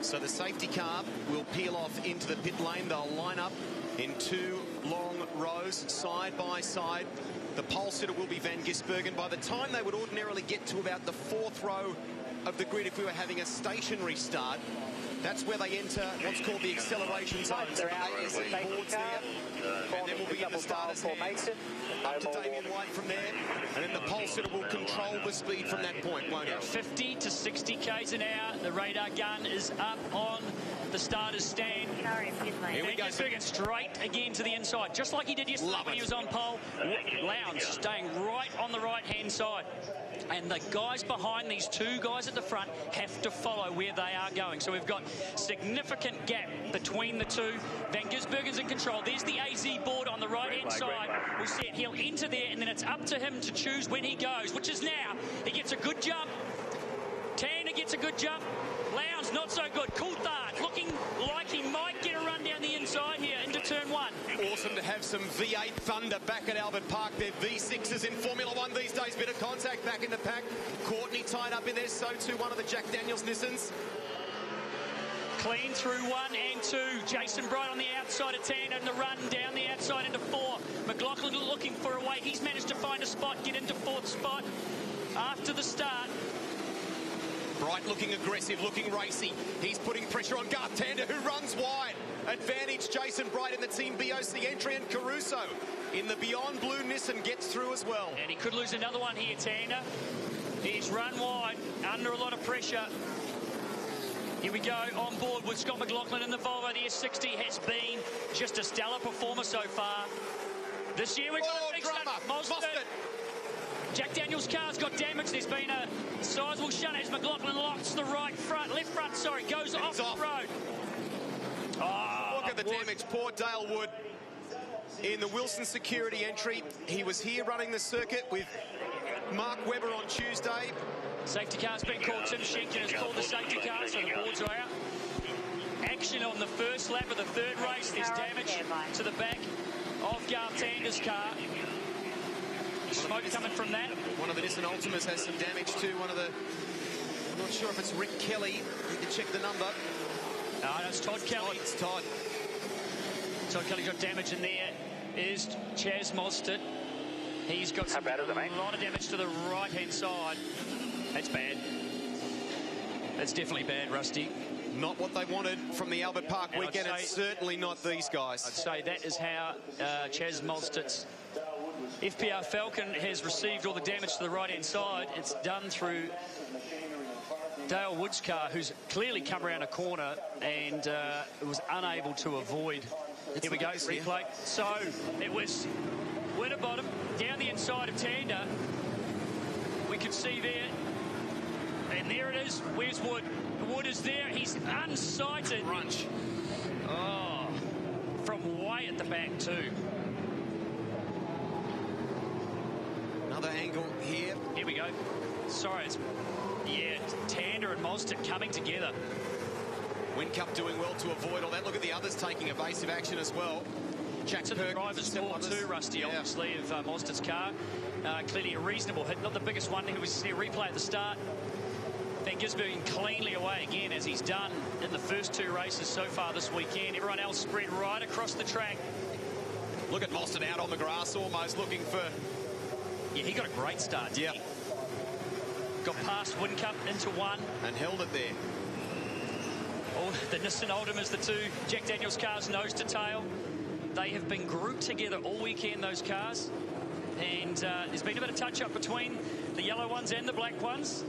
So the safety car will peel off into the pit lane. They'll line up in two long rows, side by side. The pole sitter will be Van Gisbergen. By the time they would ordinarily get to about the fourth row of the grid, if we were having a stationary start, that's where they enter what's called the acceleration zone. So the AEC boards there, and then we'll begin the starter's hand. Up to Damien White from there, and then the pole sitter will control the speed from that point, won't it? 50 to 60 k's an hour. The radar gun is up on the starter's stand. Here we go. Gisbergen straight again to the inside, just like he did yesterday when he was on pole. Lowndes staying right on the right-hand side. And the guys behind these two guys at the front have to follow where they are going. So we've got significant gap between the two. Van Gisbergen's in control. There's the AZ board on the right-hand side. We'll see it. He'll enter there, and then it's up to him to choose when he goes, which is now. He gets a good jump. Tander gets a good jump. Lowndes not so good. Coulthard looking like he might get a run down the inside here into turn one. Awesome to have some V8 thunder back at Albert Park. They're V6s in Formula One these days. Bit of contact back in the pack. Courtney tied up in there. So too one of the Jack Daniels Nissans. Clean through 1 and 2. Jason Bright on the outside of Tander and the run down the outside into 4. McLaughlin looking for a way. He's managed to find a spot, get into 4th spot after the start. Bright looking aggressive, looking racy. He's putting pressure on Garth Tander, who runs wide. Advantage Jason Bright in the Team BOC entry, and Caruso in the Beyond Blue Nissan gets through as well. And he could lose another one here, Tander. He's run wide, under a lot of pressure. Here we go, on board with Scott McLaughlin in the Volvo. The S60 has been just a stellar performer so far. This year we've got a big Mostert. Jack Daniels' car's got damage. There's been a sizable shunt as McLaughlin locks the left front, goes off the road. Oh, look at the damage. Poor Dale Wood in the Wilson security entry. He was here running the circuit with Mark Webber on Tuesday. Safety car's been called. Tim Shenkin has called the safety car, so the boards are out. Action on the first lap of the third race. There's damage to the back of Garth Tander's car. Smoke coming from that. One of the Nissan Ultimas has some damage too. One of the, I'm not sure if it's Rick Kelly. Need to check the number. No, it's Todd Kelly. It's Todd. Todd Kelly got damage in there. Is Chaz Mostert. He's got a lot of damage to the right-hand side. That's bad. That's definitely bad, Rusty. Not what they wanted from the Albert Park weekend. It's certainly not these guys. I'd say that is how Chaz Mostert's FPR Falcon has received all the damage to the right-hand side. It's done through Dale Wood's car, who's clearly come around a corner and was unable to avoid. Here we go, replay. So it was Winterbottom down the inside of Tander. We could see there. And there it is. Where's Wood? Wood is there. He's unsighted. Crunch. Oh, from way at the back too. Another angle here. Here we go. Sorry, it's, yeah, Tander and Mostert coming together. Whincup doing well to avoid all that. Look at the others taking evasive action as well. Jack to the driver's door too, Rusty, obviously, of Mostert's car. Clearly a reasonable hit, not the biggest one. He was a replay at the start. Van Gisbergen cleanly away again, as he's done in the first two races so far this weekend. Everyone else spread right across the track. Look at Mostert out on the grass, almost looking for... Yeah, he got a great start. Yeah. Got past Whincup into one. And held it there. Oh, the Nissan Ultimas, the two Jack Daniels cars, nose to tail. They have been grouped together all weekend, those cars. And there's been a bit of touch-up between the yellow ones and the black ones.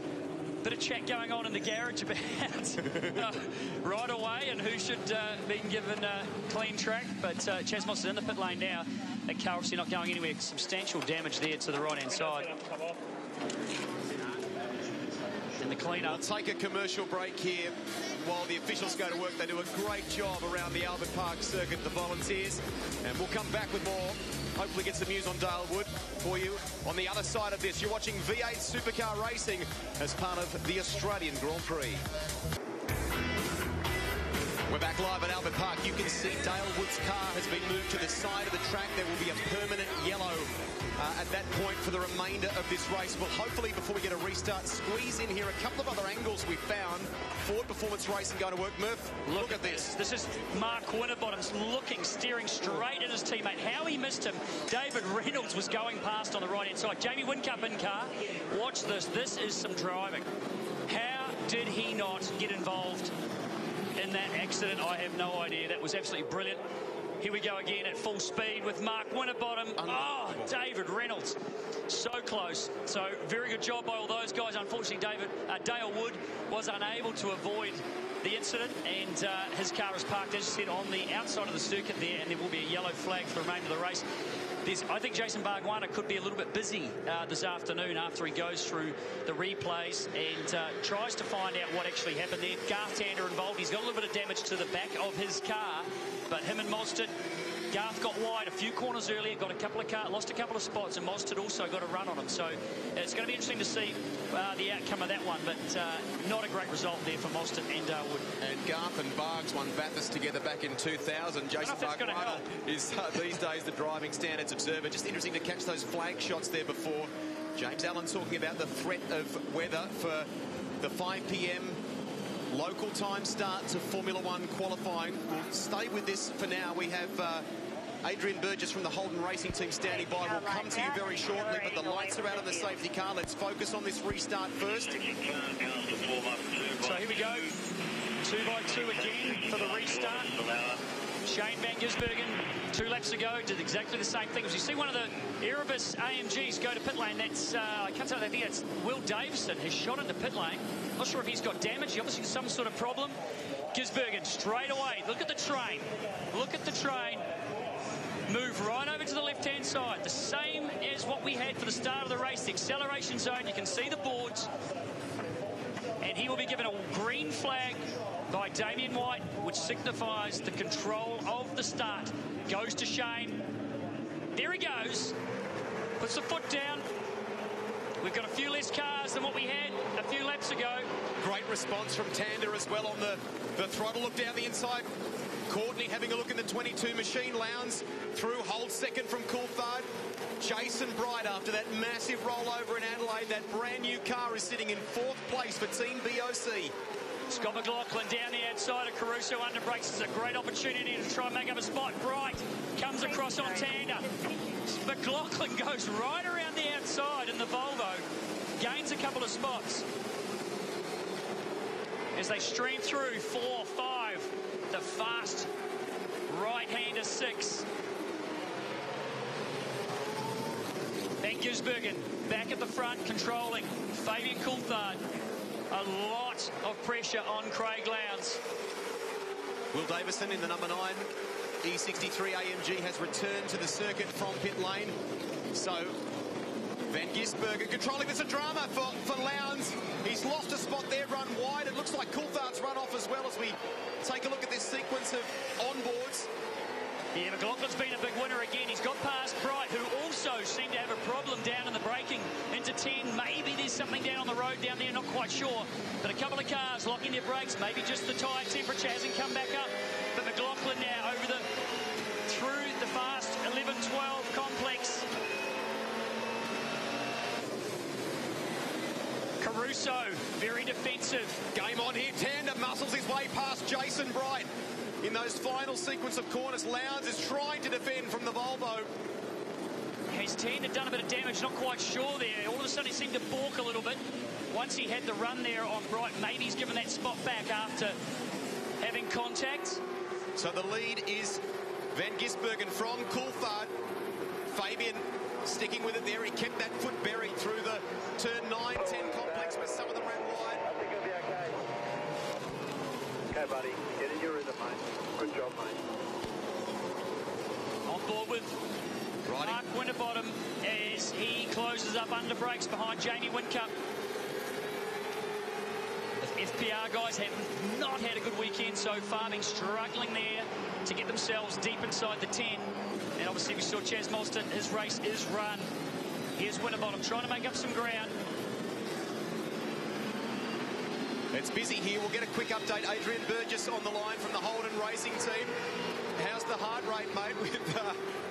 Bit of chat going on in the garage about right away and who should be given a clean track. But Chaz Mostert in the pit lane now. That car obviously not going anywhere. Substantial damage there to the right-hand side. In the clean-up. We'll take a commercial break here while the officials go to work. They do a great job around the Albert Park circuit, the volunteers. And we'll come back with more. Hopefully get some news on Dale Wood for you on the other side of this. You're watching V8 Supercar Racing as part of the Australian Grand Prix. We're back live at Albert Park. You can see Dale Wood's car has been moved to the side of the track. There will be a permanent yellow at that point for the remainder of this race. We'll hopefully, before we get a restart, squeeze in here a couple of other angles we found. Ford Performance Racing going to work. Murph, look at this. This is Mark Winterbottom's looking, steering straight at his teammate. How he missed him. David Reynolds was going past on the right-hand side. Jamie Whincup in car. Watch this. This is some driving. How did he not get involved in that accident? I have no idea. That was absolutely brilliant. Here we go again at full speed with Mark Winterbottom. Oh, David Reynolds. So close. So very good job by all those guys. Unfortunately, Dale Wood was unable to avoid the incident, and his car is parked, as you said, on the outside of the circuit there, and there will be a yellow flag for the remainder of the race. I think Jason Bargwanna could be a little bit busy this afternoon after he goes through the replays and tries to find out what actually happened there. Garth Tander involved. He's got a little bit of damage to the back of his car, but him and Mostert, Garth got wide a few corners earlier, got a couple of lost a couple of spots, and Mostert also got a run on him. So it's going to be interesting to see the outcome of that one, but not a great result there for Mostert and Wood. And Garth and Bargs won Bathurst together back in 2000. Jason Bargwanna is these days the driving standards observer. Just interesting to catch those flag shots there before. James Allen talking about the threat of weather for the 5 p.m. local time start to Formula One qualifying. We'll stay with this for now. We have Adrian Burgess from the Holden Racing Team standing by. We'll come to you very shortly, but the lights are out on the safety car. Let's focus on this restart first. So here we go. 2x2 again for the restart. Shane Van Gisbergen, 2 laps ago, did exactly the same thing. As you see one of the Erebus AMGs go to pit lane, that's, I can't tell, I think that's Will Davison has shot into pit lane. Not sure if he's got damage, obviously some sort of problem. Gisbergen straight away, look at the train. Look at the train. Move right over to the left-hand side. The same as what we had for the start of the race, the acceleration zone. You can see the boards. And he will be given a green flag by Damien White, which signifies the control of the start. Goes to Shane. There he goes. Puts the foot down. We've got a few less cars than what we had a few laps ago. Great response from Tander as well on the throttle. Look down the inside. Courtney having a look in the 22 machine. Lowndes through, holds second from Coulthard. Jason Bright, after that massive rollover in Adelaide, that brand new car is sitting in 4th place for Team BOC. Scott McLaughlin down the outside of Caruso under brakes. It's a great opportunity to try and make up a spot. Bright comes across on Tander. McLaughlin goes right around the outside in the Volvo, gains a couple of spots. As they stream through 4, 5, the fast right-hander 6. Van Gisbergen back at the front, controlling. Fabian Coulthard. A lot of pressure on Craig Lowndes. Will Davison in the number 9 E63 AMG has returned to the circuit from pit lane. So Van Gisbergen controlling. There's a drama for Lowndes. He's lost a spot there, run wide. It looks like Coulthard's run off as well as we take a look at this sequence of onboards. Yeah, McLaughlin's been a big winner again. He's got past Bright, who also seemed to have a problem down in the braking into 10. Maybe there's something down on the road down there, not quite sure. But a couple of cars locking their brakes. Maybe just the tyre temperature hasn't come back up. But McLaughlin now through the fast 11-12 complex. Caruso, very defensive. Game on here. Tander muscles his way past Jason Bright. In those final sequence of corners, Lowndes is trying to defend from the Volvo. Has Tander done a bit of damage? Not quite sure there. All of a sudden he seemed to balk a little bit. Once he had the run there on Bright, maybe he's given that spot back after having contact. So the lead is Van Gisbergen from Coulthard. Fabian sticking with it there. He kept that foot buried through the turn 9-10 complex where some of them ran wide. I think it'll be okay. Okay, buddy. Get in your rhythm, mate. Good job, mate. On board with Mark Winterbottom as he closes up under brakes behind Jamie Whincup. The FPR guys have not had a good weekend so far. Been struggling there to get themselves deep inside the 10. And obviously we saw Chaz Mostert, his race is run. Here's Winterbottom trying to make up some ground. It's busy here. We'll get a quick update. Adrian Burgess on the line from the Holden Racing team. How's the heart rate, mate,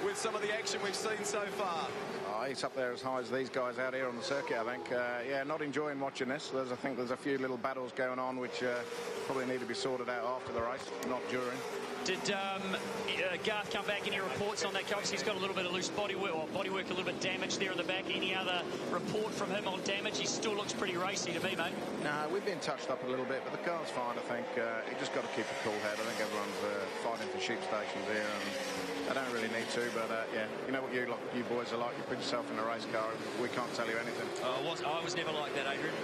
with some of the action we've seen so far? Oh, he's up there as high as these guys out here on the circuit, I think. Yeah, not enjoying watching this. I think there's a few little battles going on which probably need to be sorted out after the race, not during. Did Garth come back? Any reports on that? Obviously, he's got a little bit of loose bodywork, or bodywork a little bit damaged there in the back. Any other report from him on damage? He still looks pretty racy to me, mate. No, we've been touched up a little bit, but the car's fine, I think. You just got to keep a cool head. I think everyone's fighting for sheep stations here, and I don't really need to, but yeah, you know what you boys are like. You put yourself in a race car, we can't tell you anything. I was never like that, Adrian.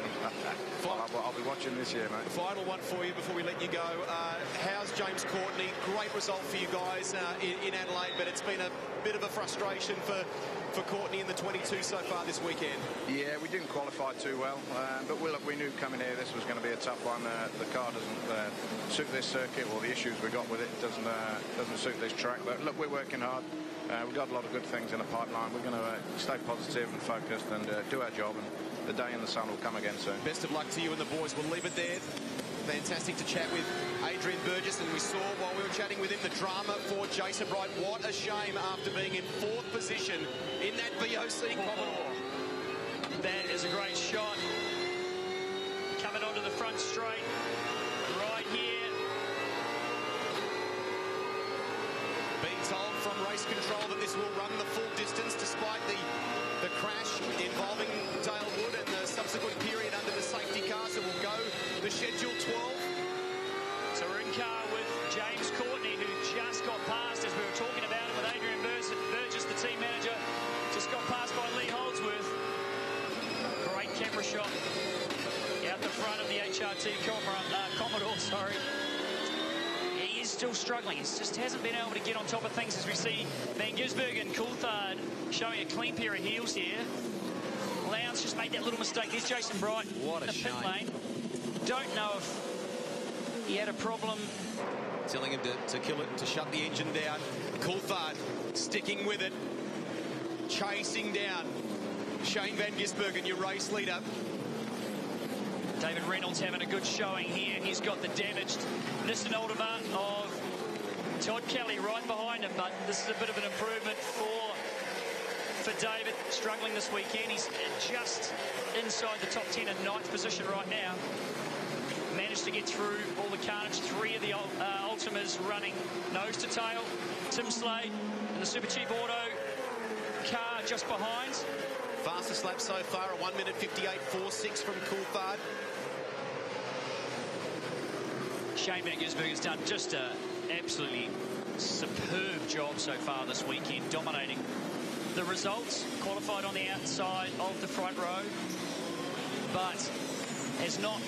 Well, I'll be watching this year, mate. Final one for you before we let you go. How's James Courtney? Great result for you guys in Adelaide, but it's been a bit of a frustration for Courtney in the 22 so far this weekend. Yeah, we didn't qualify too well, but we knew coming here this was going to be a tough one. The car doesn't suit this circuit, or the issues we got with it doesn't suit this track. But look, we're working hard. We've got a lot of good things in the pipeline. We're going to stay positive and focused and do our job, and the day in the sun will come again soon. Best of luck to you and the boys. We'll leave it there. Fantastic to chat with Adrian Burgess, and we saw while we were chatting with him the drama for Jason Bright. What a shame after being in 4th position in that VOC Commodore. That is a great shot. Coming onto the front straight right here. Being told from race control that this will run the full distance despite the crash involving Dale Wood and the subsequent period under the safety car. So we'll go the schedule 12. So we're in car with James Courtney, who just got past, as we were talking about it with Adrian Burgess, the team manager, just got passed by Lee Holdsworth. Great camera shot out the front of the HRT Commodore, sorry. He is still struggling. He just hasn't been able to get on top of things, as we see Van Gisbergen and Coulthard showing a clean pair of heels here. Lowndes just made that little mistake. There's Jason Bright what in a the pit shame. lane. Don't know if he had a problem. Telling him to kill it, to shut the engine down. Coulthard sticking with it, chasing down Shane Van Gisbergen, your race leader. David Reynolds having a good showing here. He's got the damaged Nissan Altima of Todd Kelly right behind him, but this is a bit of an improvement for David, struggling this weekend. He's just inside the top 10 in 9th position right now. Managed to get through all the carnage. 3 of the Ultimas running nose to tail. Tim Slade and the Super Cheap Auto car just behind. Fastest lap so far, a 1 minute 58.46 from Coulthard. Shane Van Gisbergen has done just an absolutely superb job so far this weekend, dominating the results. Qualified on the outside of the front row, but has not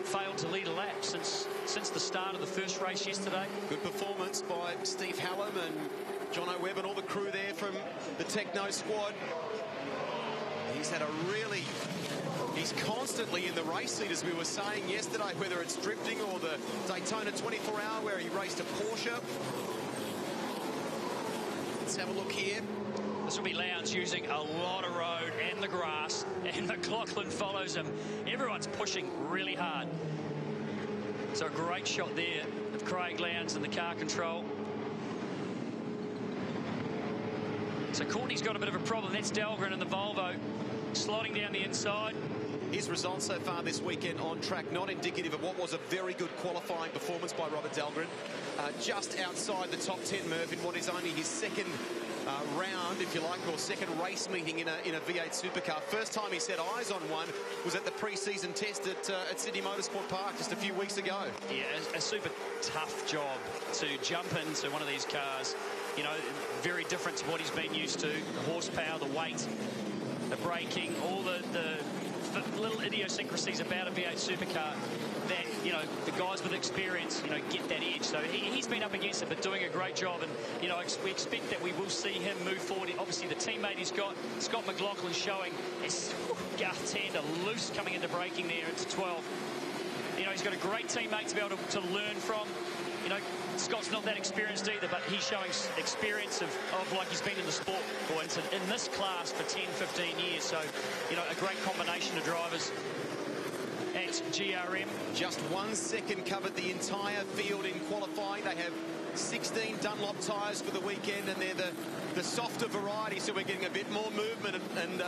failed to lead a lap since the start of the first race yesterday. Good Performance by Steve Hallam and Jono Webb and all the crew there from the Techno squad. He's constantly in the race seat, as we were saying yesterday, whether it's drifting or the Daytona 24-hour where he raced a Porsche. Let's have a look here. This will be Lowndes using a lot of road and the grass, and McLaughlin follows him. Everyone's pushing really hard. So a great shot there of Craig Lowndes in the car control. So Courtney's got a bit of a problem. That's Dahlgren in the Volvo, sliding down the inside. His results so far this weekend on track, not indicative of what was a very good qualifying performance by Robert Dahlgren. Just outside the top 10, Murph, in what is only his second round, if you like, or second race meeting in a V8 Supercar. First time he set eyes on one was at the pre-season test at Sydney Motorsport Park just a few weeks ago. Yeah, a super tough job to jump into one of these cars. You know, very different to what he's been used to. The horsepower, the weight, the braking, all the little idiosyncrasies about a V8 Supercar that, you know, the guys with experience, you know, get that edge. So he's been up against it, but doing a great job. And, you know, we expect that we will see him move forward. Obviously, the teammate he's got, Scott McLaughlin, showing his Garth's hand are loose coming into braking there into 12. You know, he's got a great teammate to be able to learn from. You know, Scott's not that experienced either, but he's showing experience of like he's been in the sport or in this class for 10, 15 years. So, you know, a great combination of drivers. GRM. Just 1 second covered the entire field in qualifying. They have 16 Dunlop tyres for the weekend, and they're the softer variety, so we're getting a bit more movement and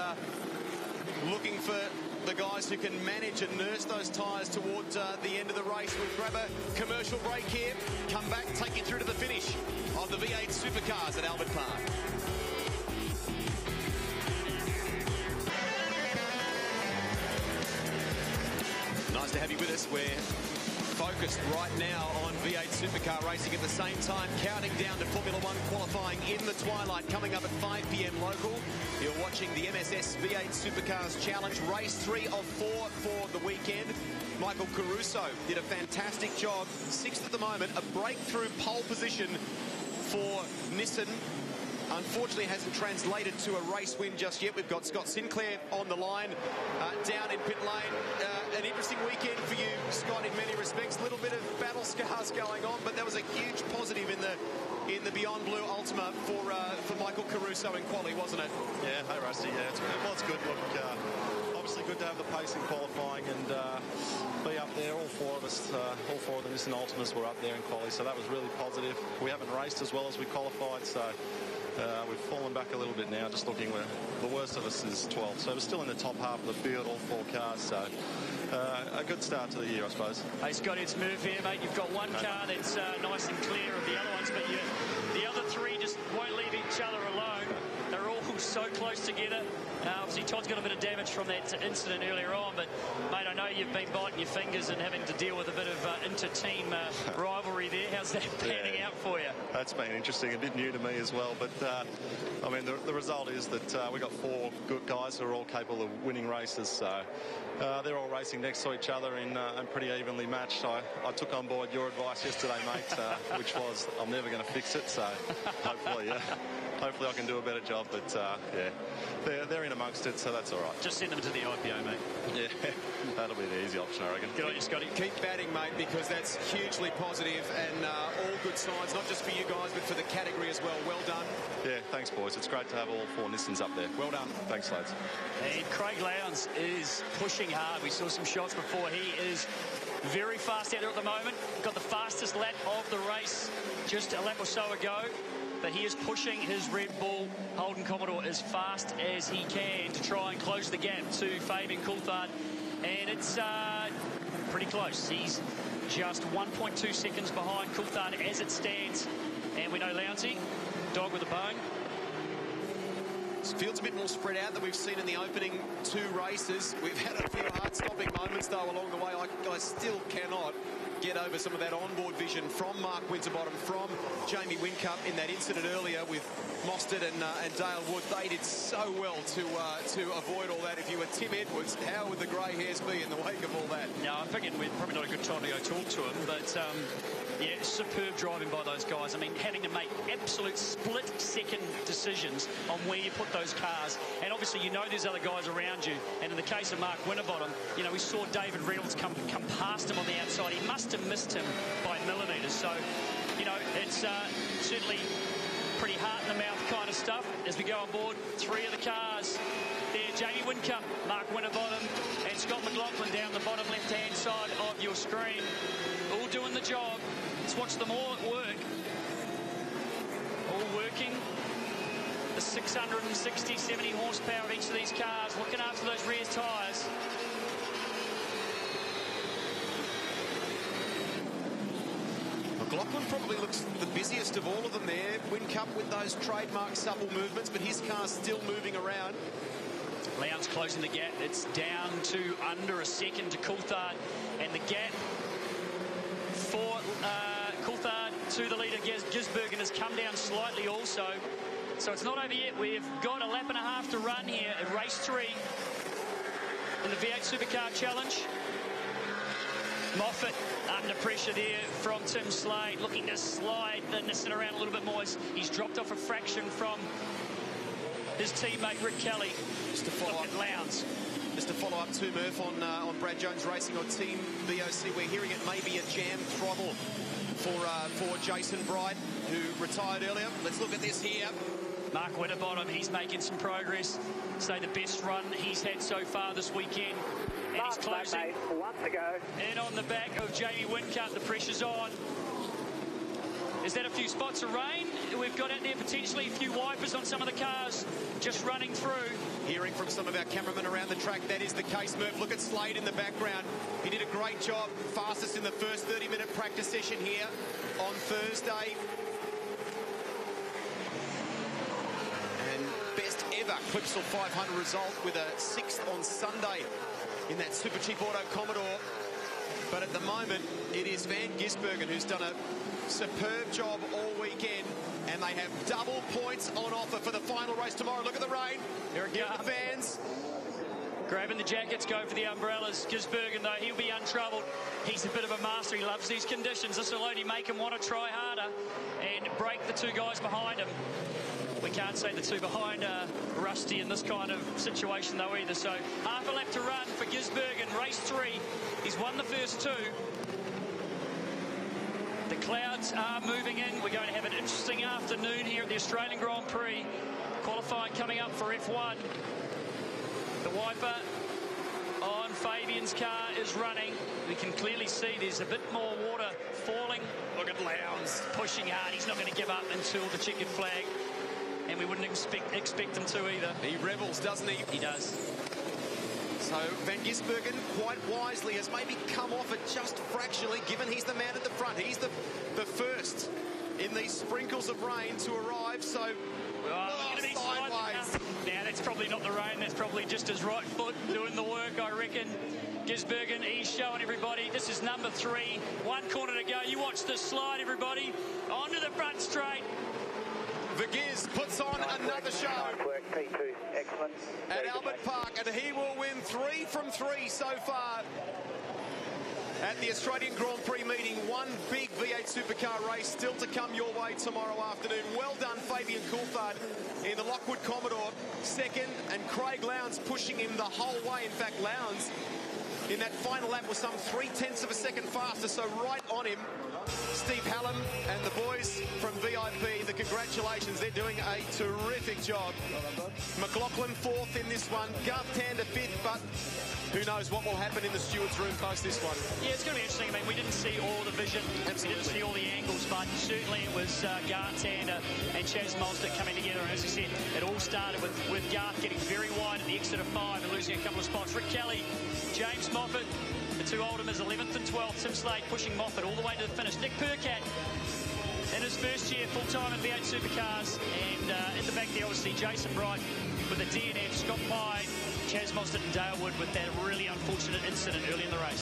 looking for the guys who can manage and nurse those tyres towards the end of the race. We'll grab a commercial break here, come back, take you through to the finish of the V8 Supercars at Albert Park. Nice to have you with us. We're focused right now on V8 Supercar racing at the same time, counting down to Formula 1 qualifying in the twilight, coming up at 5 p.m. local. You're watching the MSS V8 Supercars Challenge, race 3 of 4 for the weekend. Michael Caruso did a fantastic job, 6th at the moment, a breakthrough pole position for Nissan. Unfortunately, hasn't translated to a race win just yet. We've got Scott Sinclair on the line down in pit lane. An interesting weekend for you, Scott, in many respects. A little bit of battle scars going on, but that was a huge positive in the Beyond Blue Ultima for Michael Caruso in quali, wasn't it? Yeah, hey Rusty. Yeah, it's good. Look, obviously good to have the pace in qualifying and be up there. All four of the Nissan Ultimas were up there in quali, so that was really positive. We haven't raced as well as we qualified, so we've fallen back a little bit now, just looking where the worst of us is 12th. So we're still in the top half of the field, all 4 cars. So a good start to the year, I suppose. Hey, Scotty, it's Murph here, mate. You've got one car that's nice and clear of the other ones, but the other 3 just won't leave each other alone. They're all so close together. Obviously, Todd's got a bit of damage from that incident earlier on, but, mate, I know you've been biting your fingers and having to deal with a bit of inter-team rivalry there. How's that panning out for you? That's been interesting, a bit new to me as well, but, I mean, the result is that we've got 4 good guys who are all capable of winning races, so they're all racing next to each other and pretty evenly matched. I took on board your advice yesterday, mate, which was I'm never going to fix it, so hopefully I can do a better job, but yeah, they're in amongst it, so that's all right. Just send them to the IPO, mate. Yeah, that'll be the easy option, I reckon. Good on you, Scotty. Keep batting, mate, because that's hugely positive and all good signs, not just for you guys, but for the category as well. Well done. Yeah, thanks, boys. It's great to have all 4 Nissans up there. Well done. Thanks, lads. And Craig Lowndes is pushing hard. We saw some shots before. He is very fast out there at the moment. Got the fastest lap of the race just a lap or so ago. But he is pushing his Red Bull Holden Commodore as fast as he can to try and close the gap to Fabian Coulthard. And it's pretty close. He's just 1.2 seconds behind Coulthard as it stands. And we know Lowndesy, dog with a bone. This field's a bit more spread out than we've seen in the opening 2 races. We've had a few hard-stopping moments, though, along the way. I still cannot get over some of that onboard vision from Mark Winterbottom, from Jamie Whincup in that incident earlier with Mostert and Dale Wood. They did so well to avoid all that. If you were Tim Edwards, how would the grey hairs be in the wake of all that? Now, I figured we're probably not a good time to go talk to him, but yeah, superb driving by those guys. I mean, having to make absolute split-second decisions on where you put those cars. And obviously, you know there's other guys around you. And in the case of Mark Winterbottom, you know, we saw David Reynolds come past him on the outside. He must have missed him by millimetres. So, you know, it's certainly pretty heart-in-the-mouth kind of stuff as we go on board 3 of the cars. There, Jamie Whincup, Mark Winterbottom, and Scott McLaughlin down the bottom left-hand side of your screen. All doing the job. Let's watch them all at work. All working. The 660, 70 horsepower of each of these cars, looking after those rear tyres. McLaughlin probably looks the busiest of all of them there. Whincup with those trademark supple movements, but his car's still moving around. Lowndes closing the gap. It's down to under a second to Coulthard, and the gap for Coulthard to the leader Gisbergen has come down slightly also. So it's not over yet. We've got a lap and a half to run here at race 3 in the V8 Supercar Challenge. Moffat under pressure there from Tim Slade, looking to slide the Nissan around a little bit more. He's dropped off a fraction from his teammate Rick Kelly. Just to follow up, Lowndes. Just to follow up to Murph on Brad Jones Racing or Team BOC, we're hearing it may be a jam throttle for Jason Bright, who retired earlier. Let's look at this here. Mark Winterbottom, he's making some progress. Say the best run he's had so far this weekend. and he's closing. One to go. And on the back of Jamie Whincup, the pressure's on. Is that a few spots of rain? We've got out there potentially a few wipers on some of the cars just running through. Hearing from some of our cameramen around the track, that is the case, Murph. Look at Slade in the background. He did a great job. Fastest in the first 30-minute practice session here on Thursday. And best ever Clipsal 500 result with a 6th on Sunday in that Super Cheap Auto Commodore. But at the moment, it is Van Gisbergen who's done a superb job all weekend, and they have double points on offer for the final race tomorrow. Look at the rain. There it goes. The fans grabbing the jackets, go for the umbrellas. Gisbergen, though, he'll be untroubled. He's a bit of a master. He loves these conditions. This will only make him want to try harder and break the two guys behind him. We can't say the two behind are rusty in this kind of situation, though, either. So half a lap to run for Gisbergen. Race 3. He's won the first 2. The clouds are moving in. We're going to have an interesting afternoon here at the Australian Grand Prix. Qualifying coming up for F1. The wiper on Fabian's car is running. We can clearly see there's a bit more water falling. Look at Lowndes pushing hard. He's not going to give up until the checkered flag. And we wouldn't expect him to either. He rebels, doesn't he? He does. So Van Gisbergen, quite wisely, has maybe come off it just fractionally, given he's the man at the front. He's the first in these sprinkles of rain to arrive, so sideways. Now, that's probably not the rain. That's probably just his right foot doing the work, I reckon. Gisbergen, he's showing everybody. This is number 3. 1 corner to go. You watch this slide, everybody. Onto the front straight. Vergiz puts on another show P2, excellent. at Albert Park, and he will win 3 from 3 so far at the Australian Grand Prix meeting. One big V8 supercar race still to come your way tomorrow afternoon. Well done, Fabian Coulthard in the Lockwood Commodore, second, and Craig Lowndes pushing him the whole way. In fact, Lowndes in that final lap was some 0.3 of a second faster, so right on him. Steve Hallam and the boys from VIP, the congratulations, they're doing a terrific job. McLaughlin 4th in this one, Garth Tander 5th, but who knows what will happen in the stewards' room post this one. Yeah, it's going to be interesting. I mean, we didn't see all the vision. Absolutely. We didn't see all the angles, but certainly it was Garth Tander and Chaz Mostert coming together. And as I said, it all started with Garth getting very wide at the exit of 5 and losing a couple of spots. Rick Kelly, James Moffat, the two Oldhamers, 11th and 12th. Tim Slade pushing Moffat all the way to the finish. Nick Percat in his first year full-time in V8 Supercars. And in the back there, obviously, Jason Bright with the DNF, Scott Pye, Chaz Mostert and Dale Wood with that really unfortunate incident early in the race.